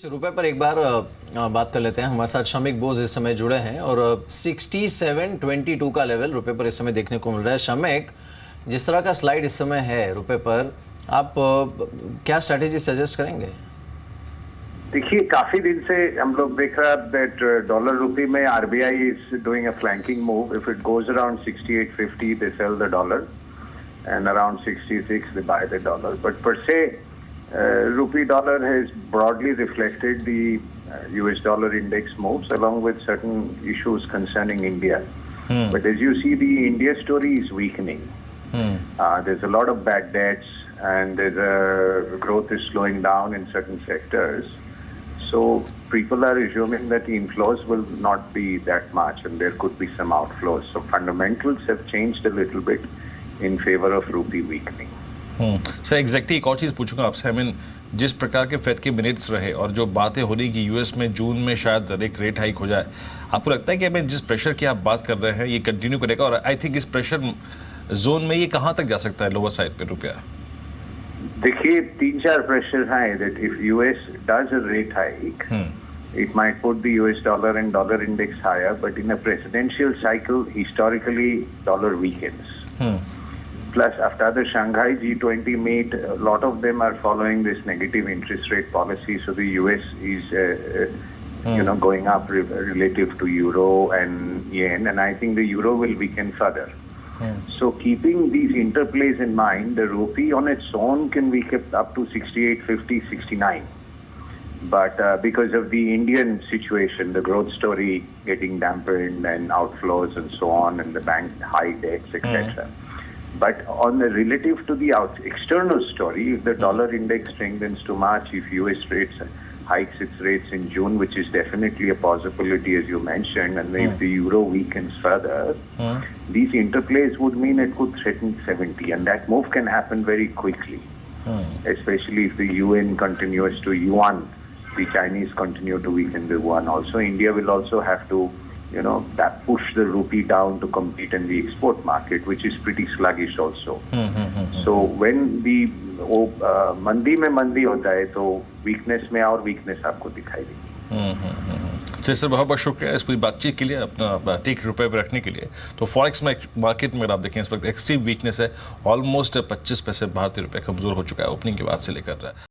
रुपए पर एक बार बात कर लेते हैं। हमारे साथ श्रमिक बोस इस समय जुड़े हैं और 67.22 का लेवल रुपए पर इस समय देखने को मिल रहा है। श्रमिक, जिस तरह का स्लाइड इस समय है रुपए पर, आप क्या स्ट्रैटेजी सजेस्ट करेंगे? देखिए, काफी दिन से हम लोग देख रहे हैं दैट डॉलर रुपी में RBI is doing a flanking move. If it goes around 68.50 they sell the dollar and around 66 they buy the dollar. But per se, rupee dollar has broadly reflected the US dollar index moves along with certain issues concerning India. But as you see, the India story is weakening. There's a lot of bad debts and growth is slowing down in certain sectors. So people are assuming that the inflows will not be that much and there could be some outflows. So fundamentals have changed a little bit in favor of rupee weakening. Sir exactly एक और चीज़ पूछूंगा आपसे। I mean जिस प्रकार के fade के minutes रहे और जो बातें हो रही कि यूएस में जून में शायद एक रेट हाइक हो जाए, आपको लगता है कि हमें जिस प्रेशर की आप बात कर रहे हैं ये कंटिन्यू करेगा? और आई थिंक इस प्रेशर जोन में ये कहाँ तक जा सकता है लोअर साइड पे रुपया? देखिए, 3-4 प्रेशर हैं that if US does a rate hike it might put the US dollar and dollar index higher, but in a presidential cycle historically dollar weakens. Plus, after the Shanghai G20 meet, a lot of them are following this negative interest rate policy. So the US is, going up relative to euro and yen, and I think the euro will weaken further. So keeping these interplays in mind, the rupee on its own can be kept up to 68.50, 69. But because of the Indian situation, the growth story getting dampened and outflows and so on, and the bank high debts, etc. But on the relative to the external story, if the dollar index strengthens too much, if US rates hikes its rates in June, which is definitely a possibility as you mentioned, and if the euro weakens further, these interplays would mean it could threaten 70, and that move can happen very quickly, especially if the UN continues to yuan, the Chinese continue to weaken the yuan. Also, India will also have to that push the rupee down to compete in the export market, which is pretty sluggish also. So when the मंदी में मंदी होता है तो weakness में और weakness आपको दिखाई देगी। तो सर बहुत बहुत शुक्रिया इस पूरी बातचीत के लिए, अपना टेक रुपए पर रखने के लिए। तो फॉरेक्स मार्केट में अगर आप देखें इस वक्त एक्सट्रीम वीकनेस है, ऑलमोस्ट 25 पैसे भारतीय रुपये कमजोर हो चुका है ओपनिंग के बाद से लेकर।